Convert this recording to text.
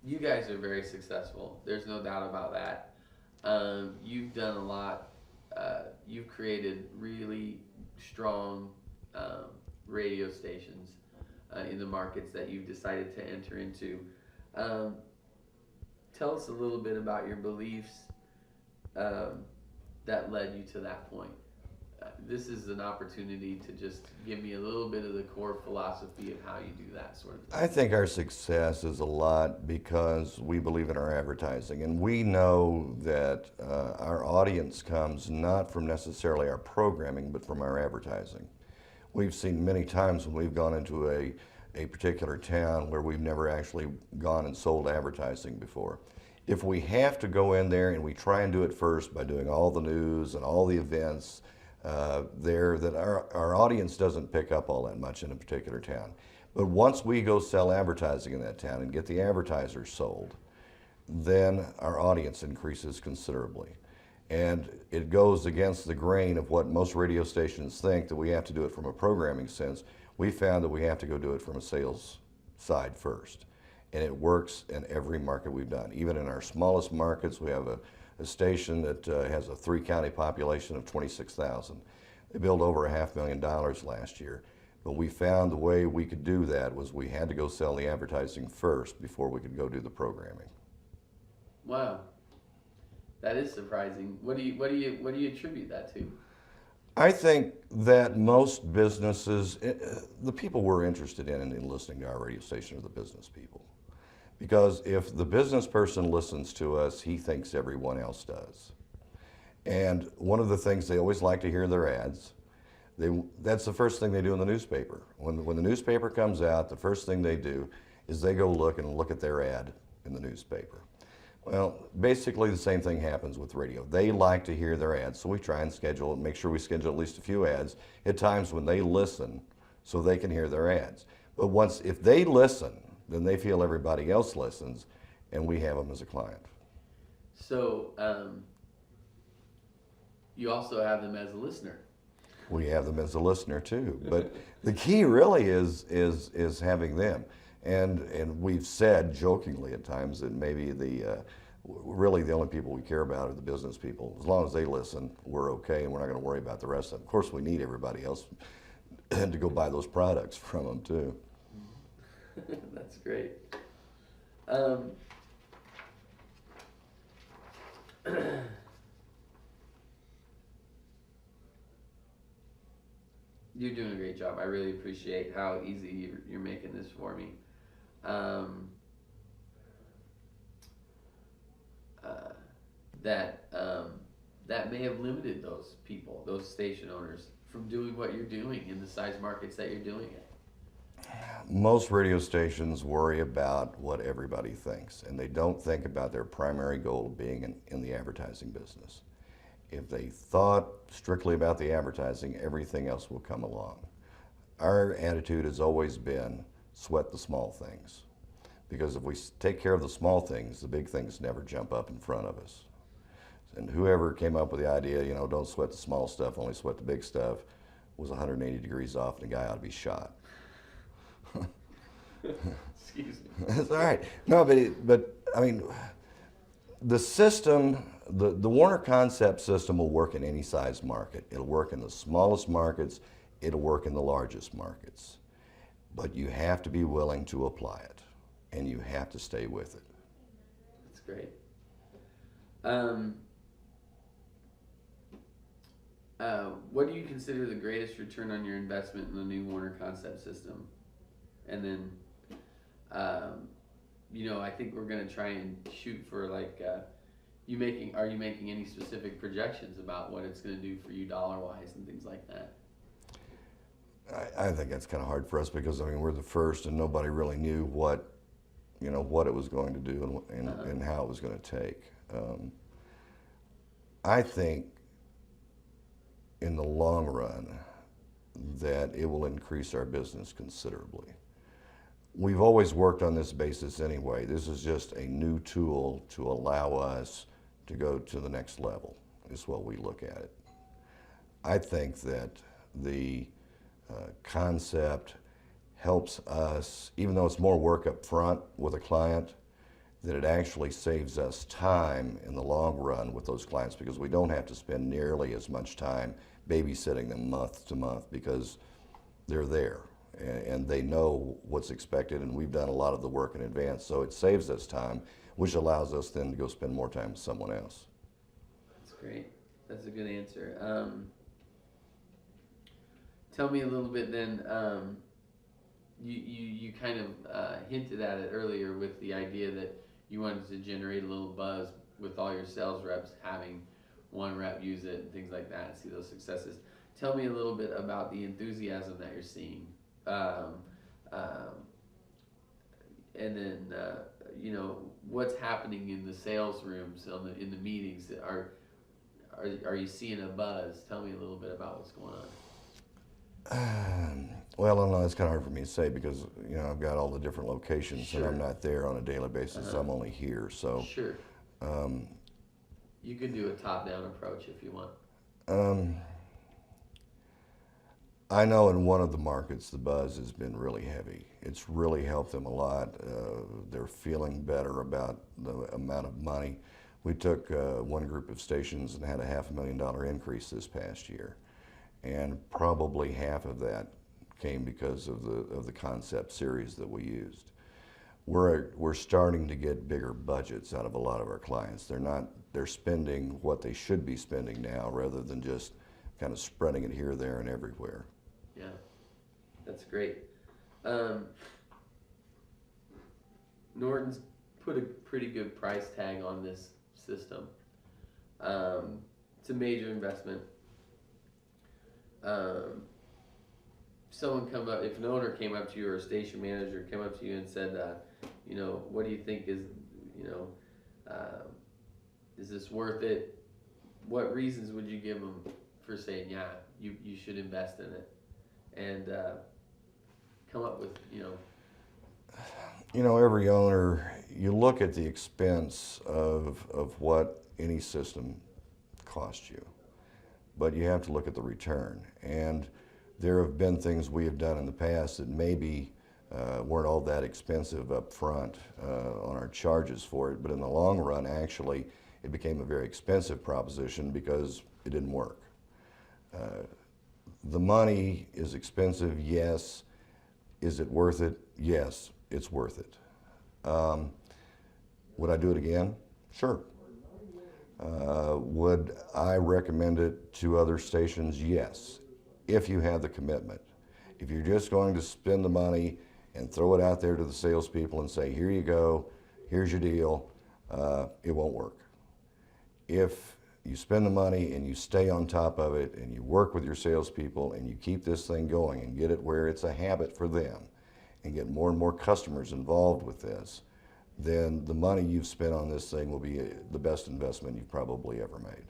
you guys are very successful. There's no doubt about that. You've done a lot. You've created really strong um, radio stations in the markets that you've decided to enter into. Um, Tell us a little bit about your beliefs um, that led you to that point. This is an opportunity to just give me a little bit of the core philosophy of how you do that sort of thing. I think our success is a lot because we believe in our advertising, and we know that our audience comes not from necessarily our programming, but from our advertising. We've seen many times when we've gone into a particular town where we've never actually gone and sold advertising before. If we have to go in there and we try and do it first by doing all the news and all the events there, that our audience doesn't pick up all that much in a particular town. But once we go sell advertising in that town and get the advertisers sold, then our audience increases considerably. And it goes against the grain of what most radio stations think, that we have to do it from a programming sense. We found that we have to go do it from a sales side first. And it works in every market we've done. Even in our smallest markets, we have a station that has a 3-county population of 26,000. They billed over $500,000 last year. But we found the way we could do that was we had to go sell the advertising first before we could go do the programming. Wow, that is surprising. What do you attribute that to? I think that most businesses, the people we're interested in listening to our radio station are the business people. Because if the business person listens to us, he thinks everyone else does. And one of the things, they always like to hear their ads. That's the first thing they do in the newspaper. When the newspaper comes out, the first thing they do is they go look at their ad in the newspaper. Well, basically the same thing happens with radio. They like to hear their ads, so we try and schedule it, make sure we schedule at least a few ads at times when they listen so they can hear their ads. But if they listen, then they feel everybody else listens, and we have them as a client. So you also have them as a listener. We have them as a listener too, but the key really is having them. And we've said jokingly at times that maybe really the only people we care about are the business people. As long as they listen, we're okay, and we're not going to worry about the rest of them. Of course, we need everybody else to go buy those products from them too. That's great. Um, you're doing a great job. I really appreciate how easy you're making this for me. Um, uh, that may have limited those people, those station owners, from doing what you're doing in the size markets that you're doing it. Most radio stations worry about what everybody thinks, and they don't think about their primary goal of being in the advertising business. If they thought strictly about the advertising, everything else will come along. Our attitude has always been sweat the small things. Because if we take care of the small things, the big things never jump up in front of us. And whoever came up with the idea, don't sweat the small stuff, only sweat the big stuff, was 180 degrees off, and the guy ought to be shot. Excuse me. That's all right. No, but I mean, the system, the Warner Concept system will work in any size market. It'll work in the smallest markets. It'll work in the largest markets. But you have to be willing to apply it, and you have to stay with it. That's great. What do you consider the greatest return on your investment in the new Warner Concept system? And then, I think we're gonna try and shoot for are you making any specific projections about what it's gonna do for you dollar-wise and things like that? I think that's kind of hard for us because we're the first, and nobody really knew what it was going to do and how it was going to take. I think in the long run that it will increase our business considerably. We've always worked on this basis anyway. This is just a new tool to allow us to go to the next level, is what we look at it. I think that the concept helps us, even though it's more work up front with a client, that it actually saves us time in the long run with those clients, because we don't have to spend nearly as much time babysitting them month to month, because they're there and they know what's expected, and we've done a lot of the work in advance. So it saves us time, which allows us then to go spend more time with someone else. That's great. That's a good answer. Tell me a little bit then. You kind of hinted at it earlier with the idea that you wanted to generate a little buzz with all your sales reps, having one rep use it and things like that, and see those successes. Tell me a little bit about the enthusiasm that you're seeing, and then what's happening in the sales rooms, in the meetings. Are you seeing a buzz? Tell me a little bit about what's going on. Well, I don't know, it's kind of hard for me to say, because I've got all the different locations. Sure. And I'm not there on a daily basis. I'm only here. So sure. You could do a top-down approach if you want. I know in one of the markets the buzz has been really heavy. It's really helped them a lot. They're feeling better about the amount of money. We took one group of stations and had a $500,000 increase this past year, and probably half of that came because of the concept series that we used. We're starting to get bigger budgets out of a lot of our clients. They're spending what they should be spending now, rather than just kind of spreading it here, there, and everywhere. Yeah, that's great. Norton's put a pretty good price tag on this system. It's a major investment. If an owner came up to you, or a station manager came up to you and said, what do you think is this worth it? What reasons would you give them for saying, yeah, you should invest in it, and come up with, Every owner, you look at the expense of what any system costs you, but you have to look at the return. And there have been things we have done in the past that maybe weren't all that expensive up front on our charges for it, but in the long run, actually, it became a very expensive proposition because it didn't work. The money is expensive, yes. Is it worth it? Yes, it's worth it. Would I do it again? Sure. Would I recommend it to other stations? Yes, if you have the commitment. If you're just going to spend the money and throw it out there to the salespeople and say, here you go, here's your deal, it won't work. If you spend the money and you stay on top of it and you work with your salespeople and you keep this thing going and get it where it's a habit for them and get more and more customers involved with this, then the money you've spent on this thing will be the best investment you've probably ever made.